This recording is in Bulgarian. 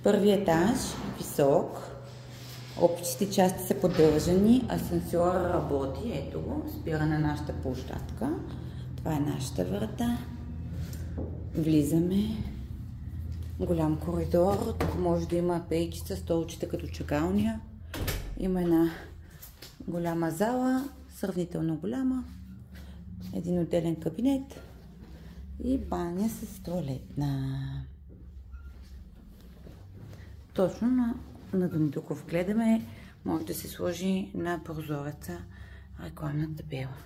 Първият етаж, висок, общите части са поддържани, асансьора работи, ето го, спира на нашата площадка. Това е нашата врата. Влизаме. Голям коридор, тук може да има пейчица, столчета като чакалня. Има една голяма зала, сравнително голяма. Един отделен кабинет и баня с тоалетна. Точно на Дондуков гледаме, може да се сложи на прозореца рекламна табела.